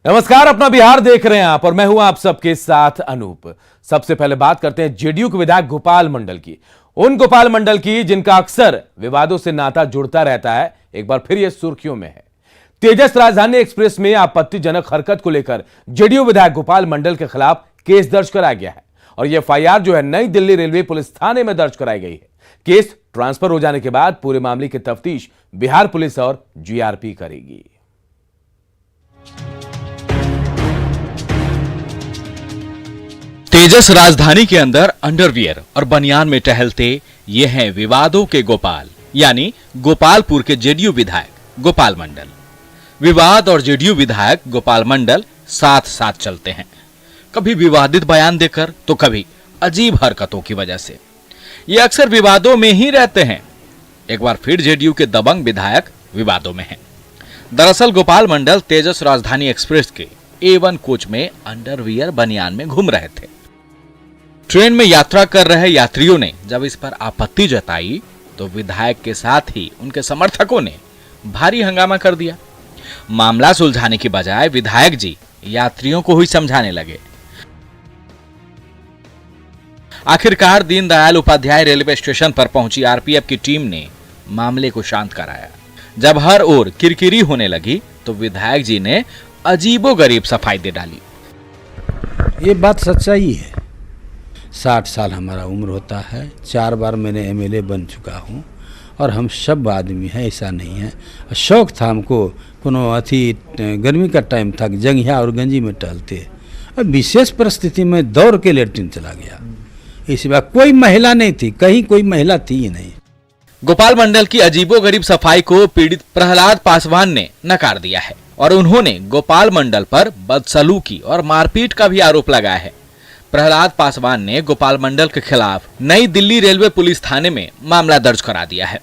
नमस्कार, अपना बिहार देख रहे हैं आप और मैं हूं आप सबके साथ अनूप। सबसे पहले बात करते हैं जेडीयू के विधायक गोपाल मंडल की। उन गोपाल मंडल की जिनका अक्सर विवादों से नाता जुड़ता रहता है। एक बार फिर यह सुर्खियों में है। तेजस राजधानी एक्सप्रेस में आपत्तिजनक हरकत को लेकर जेडीयू विधायक गोपाल मंडल के खिलाफ केस दर्ज कराया गया है और यह एफआईआर जो है नई दिल्ली रेलवे पुलिस थाने में दर्ज कराई गई है। केस ट्रांसफर हो जाने के बाद पूरे मामले की तफ्तीश बिहार पुलिस और जीआरपी करेगी। तेजस राजधानी के अंदर अंडरवियर और बनियान में टहलते ये हैं विवादों के गोपाल, यानी गोपालपुर के जेडीयू विधायक गोपाल मंडल। विवाद और जेडीयू विधायक गोपाल मंडल साथ साथ चलते हैं, कभी विवादित बयान देकर तो कभी अजीब हरकतों की वजह से। ये अक्सर विवादों में ही रहते हैं। एक बार फिर जेडीयू के दबंग विधायक विवादों में हैं। दरअसल गोपाल मंडल तेजस राजधानी एक्सप्रेस के A1 कोच में अंडरवियर बनियान में घूम रहे थे। ट्रेन में यात्रा कर रहे यात्रियों ने जब इस पर आपत्ति जताई तो विधायक के साथ ही उनके समर्थकों ने भारी हंगामा कर दिया। मामला सुलझाने की बजाय विधायक जी यात्रियों को ही समझाने लगे। आखिरकार दीनदयाल उपाध्याय रेलवे स्टेशन पर पहुंची आरपीएफ की टीम ने मामले को शांत कराया। जब हर ओर किरकिरी होने लगी तो विधायक जी ने अजीबोगरीब सफाई दे डाली। ये बात सच्चाई है। 60 साल हमारा उम्र होता है, 4 बार मैंने एमएलए बन चुका हूँ और हम सब आदमी हैं, ऐसा नहीं है। शौक था हमको, कोनो अथी गर्मी का टाइम था, जंघिया और गंजी में टहलते। अब विशेष परिस्थिति में दौड़ के लेटरिन चला गया। इसी बात कोई महिला नहीं थी, कहीं कोई महिला थी ही नहीं। गोपाल मंडल की अजीबोगरीब सफाई को पीड़ित प्रहलाद पासवान ने नकार दिया है और उन्होंने गोपाल मंडल पर बदसलूकी और मारपीट का भी आरोप लगाया है। प्रहलाद पासवान ने गोपाल मंडल के खिलाफ नई दिल्ली रेलवे पुलिस थाने में मामला दर्ज करा दिया है।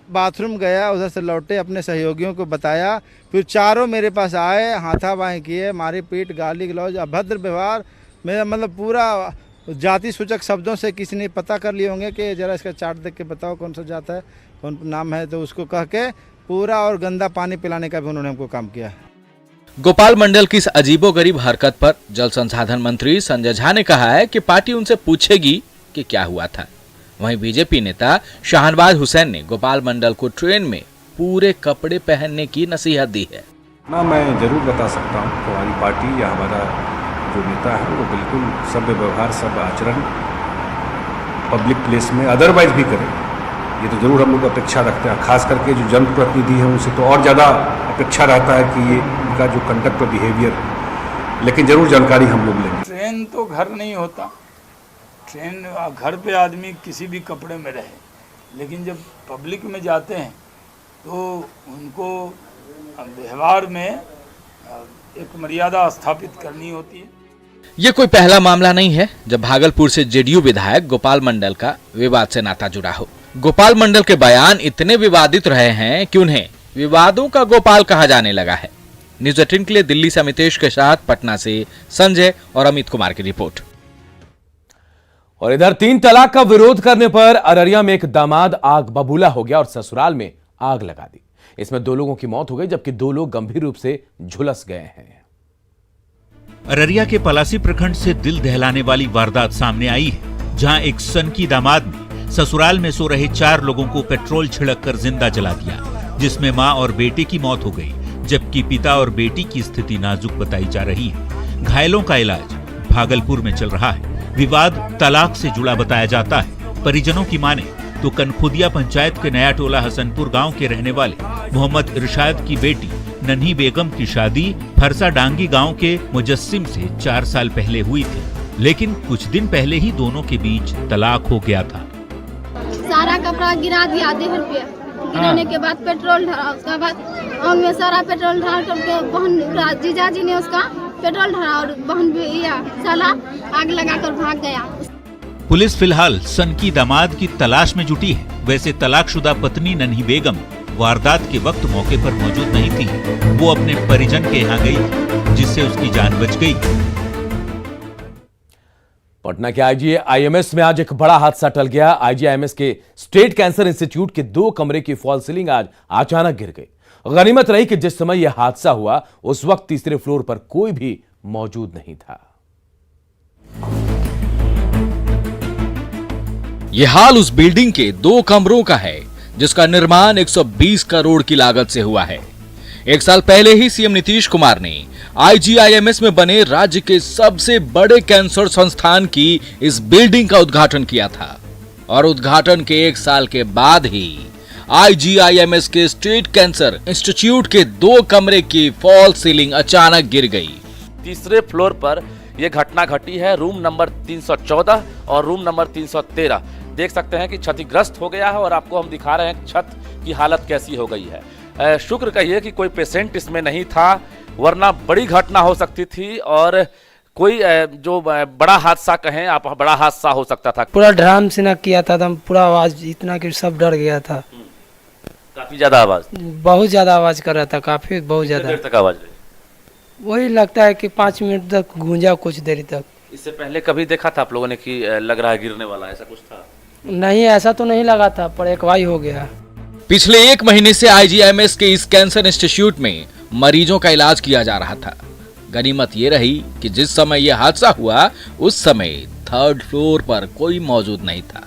बाथरूम गया, उधर से लौटे, अपने सहयोगियों को बताया, फिर चारों मेरे पास आए, हाथापाई किए, मारी पीट, गाली गलौज, अभद्र व्यवहार। मेरा मतलब पूरा जाति सूचक शब्दों से किसी ने पता कर लिए होंगे कि जरा इसका चार्ट देख के बताओ कौन सा जात है, कौन नाम है, तो उसको कह के पूरा और गंदा पानी पिलाने का भी उन्होंने हमको काम किया है। गोपाल मंडल की इस अजीबोगरीब हरकत पर जल संसाधन मंत्री संजय झा ने कहा है कि पार्टी उनसे पूछेगी कि क्या हुआ था। वहीं बीजेपी नेता शाहनवाज हुसैन ने गोपाल मंडल को ट्रेन में पूरे कपड़े पहनने की नसीहत दी है। ना मैं जरूर बता सकता हूँ कि हमारी पार्टी या हमारा जो नेता है वो बिल्कुल सभ्य व्यवहार, सब आचरण पब्लिक प्लेस में अदरवाइज भी करे, ये तो जरूर हम लोग अपेक्षा रखते हैं। खास करके जो जनप्रतिनिधि है उनसे तो और ज़्यादा अपेक्षा रहता है कि ये इनका जो कंडक्ट और बिहेवियर, लेकिन जरूर जानकारी हम लोग लेंगे। ट्रेन तो घर नहीं होता, ट्रेन घर पे आदमी किसी भी कपड़े में रहे, लेकिन जब पब्लिक में जाते हैं तो उनको व्यवहार में एक मर्यादा स्थापित करनी होती है। ये कोई पहला मामला नहीं है जब भागलपुर से जेडीयू विधायक गोपाल मंडल का विवाद से नाता जुड़ा हो। गोपाल मंडल के बयान इतने विवादित रहे हैं कि उन्हें विवादों का गोपाल कहा जाने लगा है। न्यूज़ 18 के लिए दिल्ली से अमितेश के साथ पटना से संजय और अमित कुमार की रिपोर्ट। और इधर 3 तलाक का विरोध करने पर अररिया में एक दामाद आग बबूला हो गया और ससुराल में आग लगा दी। इसमें 2 लोगों की मौत हो गई जबकि 2 लोग गंभीर रूप से झुलस गए हैं। अररिया के पलासी प्रखंड से दिल दहलाने वाली वारदात सामने आई है, जहां एक सनकी दामाद ने ससुराल में सो रहे 4 लोगों को पेट्रोल छिड़ककर जिंदा जला दिया, जिसमें मां और बेटे की मौत हो गई, जबकि पिता और बेटी की स्थिति नाजुक बताई जा रही है। घायलों का इलाज भागलपुर में चल रहा है। विवाद तलाक से जुड़ा बताया जाता है। परिजनों की माने तो कनखुदिया पंचायत के नया टोला हसनपुर गांव के रहने वाले मोहम्मद इरशाद की बेटी नन्ही बेगम की शादी फरसा डांगी गांव के मुजस्सिम से 4 साल पहले हुई थी, लेकिन कुछ दिन पहले ही दोनों के बीच तलाक हो गया था। सारा कपड़ा गिरा दिया देहर पे, गिराने के बाद पेट्रोल ढाला, उसके बाद आग में सारा पेट्रोल ढाल करके बहन जीजा जी ने उसका पेट्रोल ढाला और बहन भी साला आग लगाकर भाग गया। पुलिस फिलहाल सनकी दामाद की तलाश में जुटी है। वैसे तलाकशुदा पत्नी नन्ही बेगम वारदात के वक्त मौके पर मौजूद नहीं थी। वो अपने परिजन के यहाँ गई, जिससे उसकी जान बच गई। पटना के आईजीआईएमएस में आज एक बड़ा हादसा टल गया। आईजीआईएमएस के स्टेट कैंसर इंस्टीट्यूट के 2 कमरे की फॉल सीलिंग आज अचानक गिर गई। गनीमत रही कि जिस समय यह हादसा हुआ उस वक्त तीसरे फ्लोर पर कोई भी मौजूद नहीं था। यह हाल उस बिल्डिंग के 2 कमरों का है जिसका निर्माण 120 करोड़ की लागत से हुआ है। 1 साल पहले ही सीएम नीतीश कुमार ने IGIMS में बने राज्य के सबसे बड़े कैंसर संस्थान की इस बिल्डिंग का उद्घाटन किया था और उद्घाटन के 1 साल के बाद ही IGIMS के स्टेट कैंसर इंस्टीट्यूट के 2 कमरे की फॉल सीलिंग अचानक गिर गई। तीसरे फ्लोर पर यह घटना घटी है, रूम नंबर 314 और रूम नंबर 313। देख सकते हैं कि क्षतिग्रस्त हो गया है और आपको हम दिखा रहे हैं छत की हालत कैसी हो गई है। शुक्र कहिए कि कोई पेशेंट इसमें नहीं था, वरना बड़ी घटना हो सकती थी और कोई जो बड़ा हादसा कहें आप, बड़ा हादसा हो सकता था। पूरा ड्राम से न किया था, एकदम पूरा आवाज इतना कि सब डर गया था। काफी ज्यादा आवाज, बहुत ज्यादा आवाज कर रहा था, काफी बहुत ज्यादा। देर तक आवाज रही? वही लगता है कि 5 मिनट तक गूंजा, कुछ देर तक। इससे पहले कभी देखा था आप लोगों ने कि लग रहा है गिरने वाला, ऐसा कुछ था? नहीं, ऐसा तो नहीं लगा था, पर एक वाई हो गया। पिछले 1 महीने से IGIMS के इस कैंसर इंस्टीट्यूट में मरीजों का इलाज किया जा रहा था। गनीमत ये रही कि जिस समय यह हादसा हुआ उस समय 3rd फ्लोर पर कोई मौजूद नहीं था।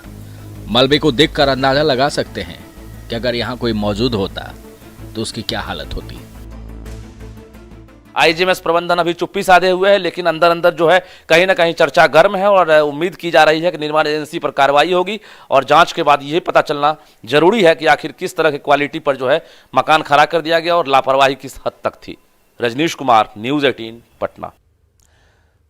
मलबे को देखकर अंदाजा लगा सकते हैं कि अगर यहाँ कोई मौजूद होता तो उसकी क्या हालत होती। IGIMS प्रबंधन अभी चुप्पी साधे हुए है, लेकिन अंदर अंदर जो है कहीं ना कहीं चर्चा गर्म है और उम्मीद की जा रही है कि निर्माण एजेंसी पर कार्रवाई होगी और जांच के बाद यह पता चलना जरूरी है कि आखिर किस तरह की क्वालिटी पर जो है मकान खड़ा कर दिया गया और लापरवाही किस हद तक थी। रजनीश कुमार, न्यूज़ 18, पटना।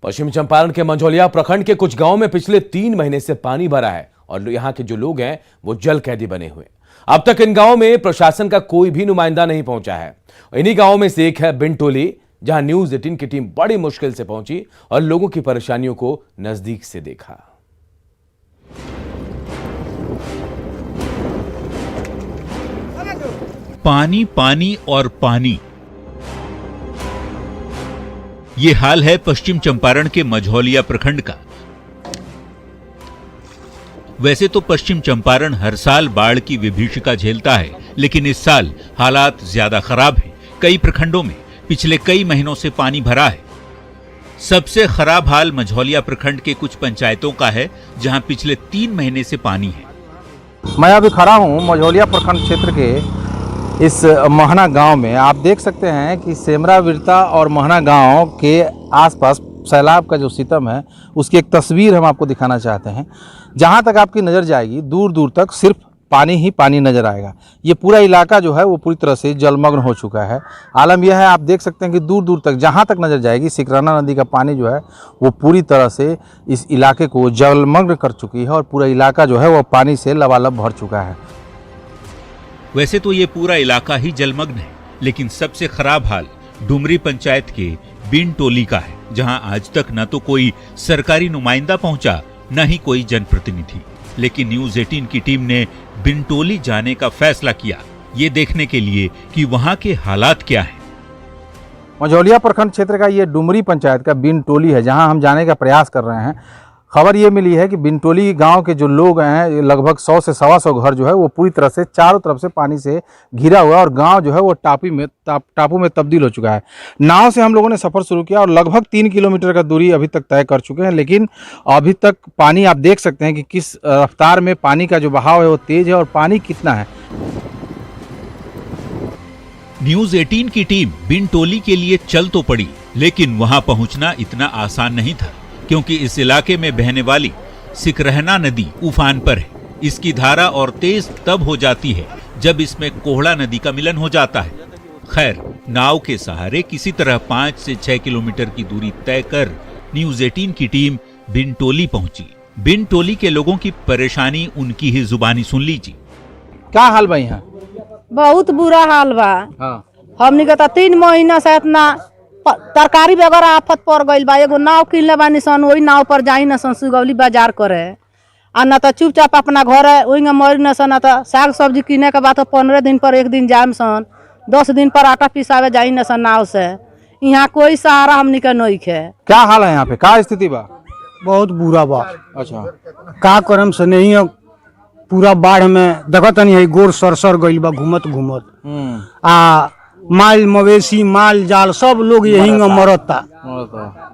पश्चिम चंपारण के मंझौलिया प्रखंड के कुछ गांवों में पिछले 3 महीने से पानी भरा है और यहां के जो लोग हैं वो जल कैदी बने हुए। अब तक इन गांवों में प्रशासन का कोई भी नुमाइंदा नहीं पहुंचा है। इन्हीं गांवों में से एक है बिनटोली, जहां न्यूज़ 18 की टीम बड़ी मुश्किल से पहुंची और लोगों की परेशानियों को नजदीक से देखा। पानी, पानी और पानी, ये हाल है पश्चिम चंपारण के मझौलिया प्रखंड का। वैसे तो पश्चिम चंपारण हर साल बाढ़ की विभीषिका झेलता है, लेकिन इस साल हालात ज्यादा खराब हैं। कई प्रखंडों में पिछले कई महीनों से पानी भरा है। सबसे खराब हाल मझौलिया प्रखंड के कुछ पंचायतों का है, जहां पिछले 3 महीने से पानी है। मैं अभी खड़ा हूं मझौलिया प्रखंड क्षेत्र के इस महना गांव में। आप देख सकते हैं कि सेमरा विरता और महना गांव के आसपास सैलाब का जो सितम है उसकी एक तस्वीर हम आपको दिखाना चाहते हैं। जहां तक आपकी नज़र जाएगी दूर दूर तक सिर्फ पानी ही पानी नज़र आएगा। ये पूरा इलाका जो है वो पूरी तरह से जलमग्न हो चुका है। आलम यह है, आप देख सकते हैं कि दूर दूर तक जहाँ तक नज़र जाएगी सिकराना नदी का पानी जो है वो पूरी तरह से इस इलाके को जलमग्न कर चुकी है और पूरा इलाका जो है वो पानी से लबालब भर चुका है। वैसे तो ये पूरा इलाका ही जलमग्न है, लेकिन सबसे खराब हाल डुमरी पंचायत के बिनटोली का है, जहां आज तक न तो कोई सरकारी नुमाइंदा पहुंचा, न ही कोई जनप्रतिनिधि। लेकिन न्यूज़ 18 की टीम ने बिनटोली जाने का फैसला किया, ये देखने के लिए कि वहां के हालात क्या हैं। मझौलिया प्रखंड क्षेत्र का ये डुमरी पंचायत का बिनटोली है, जहां हम जाने का प्रयास कर रहे हैं। खबर ये मिली है कि बिनटोली गांव के जो लोग हैं, लगभग 100 से 125 घर जो है वो पूरी तरह से चारों तरफ से पानी से घिरा हुआ और गांव जो है वो टापू में तब्दील हो चुका है। नाव से हम लोगों ने सफ़र शुरू किया और लगभग 3 किलोमीटर का दूरी अभी तक तय कर चुके हैं, लेकिन अभी तक पानी आप देख सकते हैं कि किस रफ्तार में पानी का जो बहाव है वो तेज है और पानी कितना है। न्यूज़ 18 की टीम बिनटोली के लिए चल तो पड़ी, लेकिन वहां पहुंचना इतना आसान नहीं था, क्योंकि इस इलाके में बहने वाली सिकरहना नदी उफान पर है। इसकी धारा और तेज तब हो जाती है जब इसमें कोहड़ा नदी का मिलन हो जाता है। खैर, नाव के सहारे किसी तरह 5 से 6 किलोमीटर की दूरी तय कर न्यूज़ 18 की टीम बिनटोली पहुंची। बिनटोली के लोगों की परेशानी उनकी ही जुबानी सुन लीजिए। क्या हाल बा यहाँ? बहुत बुरा हाल बा। हाँ। हमनी के 3 महीना से इतना तरकारी वगैरह आफत पड़ गई बा। एगो नाव किनले बानी सन, वही नाव पर जाई न सन सुगौली बाजार करे, आ न तो चुपचाप अपना घर है वही मरी न सन। न तो साग सब्जी किने के बाद 15 दिन पर एक दिन जाम सन, 10 दिन पर आटा पिसावे जाई न सन नाव से। यहाँ कोई सहारा हमनी के नहीं है। क्या हाल है यहाँ पे, क्या स्थिति बा? बहुत बुरा बा। अच्छा, का करम से नहीं है, पूरा बाढ़ में देखत नहीं है, गोर सरसर गइल बा घूमत घूमत। आ माल मवेशी माल जाल सब लोग यही मरता।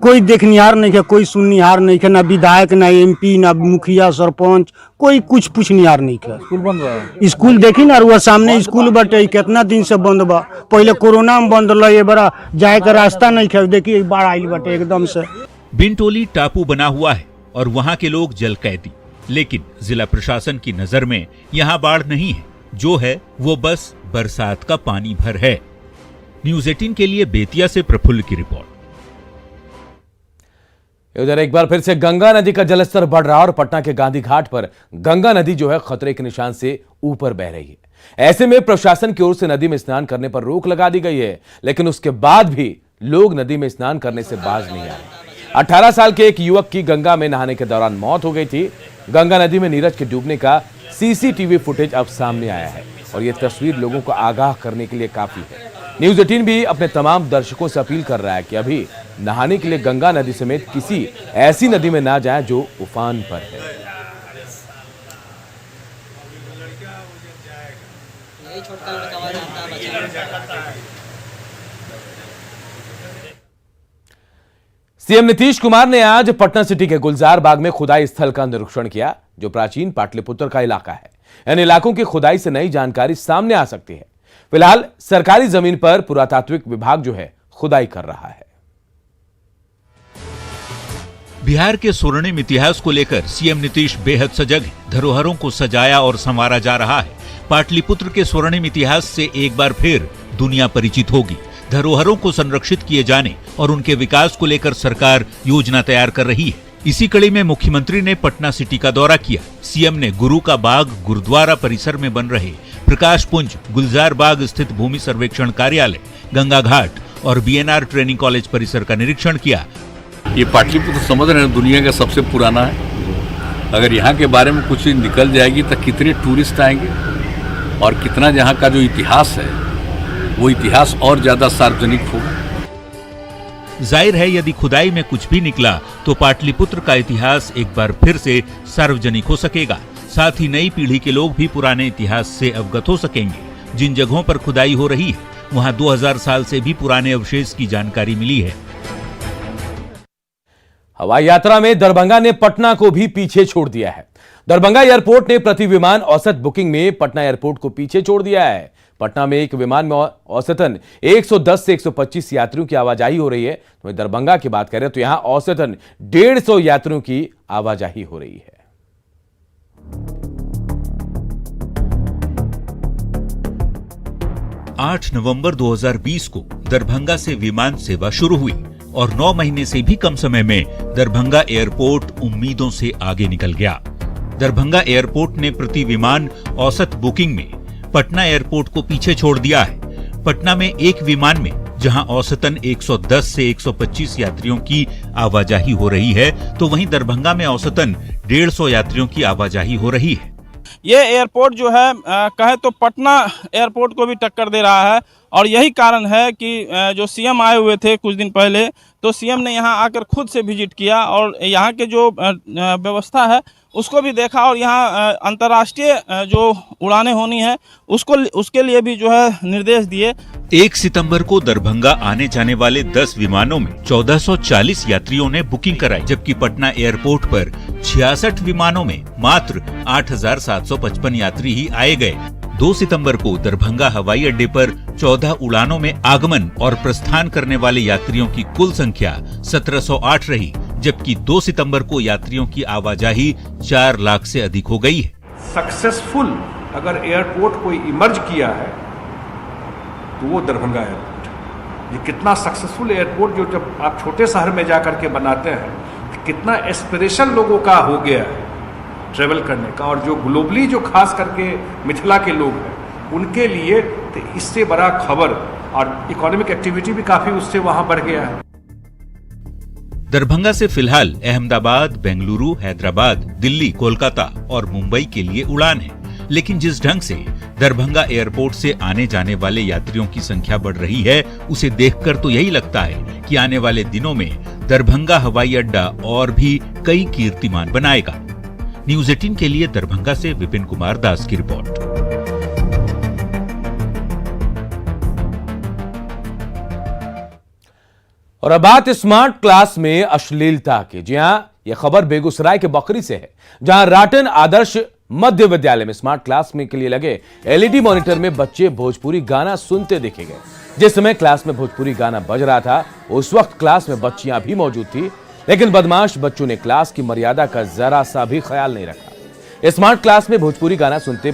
कोई देखनिहार नहीं है, कोई सुननिहार नहीं है, ना विधायक ना MP ना मुखिया सरपंच कोई कुछ पूछनिहार नहीं है। स्कूल बंद बा। स्कूल देखी ना रुआ सामने स्कूल बटे कितना दिन से बंद बा। पहले कोरोना में बंद रहा, ये बड़ा जाए का रास्ता नहीं है। देखिए बाढ़ आई बटे एकदम से। बिनटोली टापू बना हुआ है और वहाँ के लोग जल कैदी, लेकिन जिला प्रशासन की नजर में यहाँ बाढ़ नहीं है, जो है वो बस बरसात का पानी भर है। न्यूज़ 18 के लिए बेतिया से प्रफुल्ल की रिपोर्ट। उधर एक बार फिर से गंगा नदी का जलस्तर बढ़ रहा है और पटना के गांधी घाट पर गंगा नदी जो है खतरे के निशान से ऊपर बह रही है। ऐसे में प्रशासन की ओर से नदी में स्नान करने पर रोक लगा दी गई है, लेकिन उसके बाद भी लोग नदी में स्नान करने से बाज नहीं आ रहे। 18 साल के एक युवक की गंगा में नहाने के दौरान मौत हो गई थी। गंगा नदी में नीरज के डूबने का CCTV फुटेज अब सामने आया है और यह तस्वीर लोगों को आगाह करने के लिए काफी है। न्यूज़ 18 भी अपने तमाम दर्शकों से अपील कर रहा है कि अभी नहाने के लिए गंगा नदी समेत किसी ऐसी नदी में ना जाएं जो उफान पर है। सीएम नीतीश कुमार ने आज पटना सिटी के गुलजार बाग में खुदाई स्थल का निरीक्षण किया, जो प्राचीन पाटलिपुत्र का इलाका है। इन इलाकों की खुदाई से नई जानकारी सामने आ सकती है। फिलहाल सरकारी जमीन पर पुरातात्विक विभाग जो है खुदाई कर रहा है। बिहार के स्वर्णिम इतिहास को लेकर सीएम नीतीश बेहद सजग हैं। धरोहरों को सजाया और संवारा जा रहा है। पाटलिपुत्र के स्वर्णिम इतिहास से एक बार फिर दुनिया परिचित होगी। धरोहरों को संरक्षित किए जाने और उनके विकास को लेकर सरकार योजना तैयार कर रही है। इसी कड़ी में मुख्यमंत्री ने पटना सिटी का दौरा किया। सीएम ने गुरु का बाग गुरुद्वारा परिसर में बन रहे प्रकाश पुंज, गुलजार बाग स्थित भूमि सर्वेक्षण कार्यालय, गंगा घाट और BNR ट्रेनिंग कॉलेज परिसर का निरीक्षण किया। ये पाटलिपुत्र समझ रहे हैं दुनिया का सबसे पुराना है। अगर यहाँ के बारे में कुछ निकल जाएगी तो कितने टूरिस्ट आएंगे और कितना यहाँ का जो इतिहास है वो इतिहास और ज्यादा सार्वजनिक होगा। जाहिर है यदि खुदाई में कुछ भी निकला तो पाटलिपुत्र का इतिहास एक बार फिर से सार्वजनिक हो सकेगा। साथ ही नई पीढ़ी के लोग भी पुराने इतिहास से अवगत हो सकेंगे। जिन जगहों पर खुदाई हो रही है वहां 2000 साल से भी पुराने अवशेष की जानकारी मिली है। हवाई यात्रा में दरभंगा ने पटना को भी पीछे छोड़ दिया है। दरभंगा एयरपोर्ट ने प्रति विमान औसत बुकिंग में पटना एयरपोर्ट को पीछे छोड़ दिया है। पटना में एक विमान में औसतन 110 से 125 यात्रियों की आवाजाही हो रही है। तो दरभंगा की बात करें तो यहां औसतन 150 यात्रियों की आवाजाही हो रही है। आठ नवंबर 2020 को दरभंगा से विमान सेवा शुरू हुई और 9 महीने से भी कम समय में दरभंगा एयरपोर्ट उम्मीदों से आगे निकल गया। दरभंगा एयरपोर्ट ने प्रति विमान औसत बुकिंग में पटना एयरपोर्ट को पीछे छोड़ दिया है। पटना में एक विमान में जहां औसतन 110 से 125 यात्रियों की आवाजाही हो रही है, तो वहीं दरभंगा में औसतन 150 यात्रियों की आवाजाही हो रही है। ये एयरपोर्ट जो है कहे तो पटना एयरपोर्ट को भी टक्कर दे रहा है और यही कारण है कि जो सीएम आए हुए थे कुछ दिन पहले, तो सीएम ने यहाँ आकर खुद से विजिट किया और यहाँ के जो व्यवस्था है उसको भी देखा और यहाँ अंतर्राष्ट्रीय जो उड़ानें होनी है उसके लिए भी जो है निर्देश दिए। 1 सितंबर को दरभंगा आने जाने वाले 10 विमानों में 1440 यात्रियों ने बुकिंग कराई, जबकि पटना एयरपोर्ट पर 66 विमानों में मात्र 8755 यात्री ही आए गए। 2 सितंबर को दरभंगा हवाई अड्डे पर 14 उड़ानों में आगमन और प्रस्थान करने वाले यात्रियों की कुल संख्या 1708 रही, जबकि 2 सितंबर को यात्रियों की आवाजाही 4 लाख से अधिक हो गई है। सक्सेसफुल अगर एयरपोर्ट कोई इमर्ज किया है तो वो दरभंगा एयरपोर्ट है। ये कितना सक्सेसफुल एयरपोर्ट जो जब आप छोटे शहर में जा करके बनाते हैं, कितना एस्पिरेशन लोगों का हो गया है ट्रेवल करने का, और जो ग्लोबली जो खास करके मिथिला के लोग हैं उनके लिए तो इससे बड़ा खबर, और इकोनॉमिक एक्टिविटी भी काफी उससे वहां बढ़ गया है। दरभंगा से फिलहाल अहमदाबाद, बेंगलुरु, हैदराबाद, दिल्ली, कोलकाता और मुंबई के लिए उड़ान है, लेकिन जिस ढंग से दरभंगा एयरपोर्ट से आने जाने वाले यात्रियों की संख्या बढ़ रही है, उसे देखकर तो यही लगता है कि आने वाले दिनों में दरभंगा हवाई अड्डा और भी कई कीर्तिमान बनाएगा। न्यूज़ 18 के लिए दरभंगा से विपिन कुमार दास की रिपोर्ट। और अब बात स्मार्ट क्लास में अश्लीलता की। जी हां, यह खबर बेगूसराय के बकरी से है, जहां राटन आदर्श मध्य विद्यालय में स्मार्ट क्लास में के लिए लगे एलईडी मॉनिटर में बच्चे भोजपुरी गाना सुनते देखे गए। जिस समय क्लास में भोजपुरी गाना बज रहा था, उस वक्त क्लास में बच्चियां भी मौजूद थी, लेकिन बदमाश बच्चों ने क्लास की मर्यादा का जरा सा भी ख्याल नहीं रखा। स्मार्ट क्लास में भोजपुरी गाना सुनते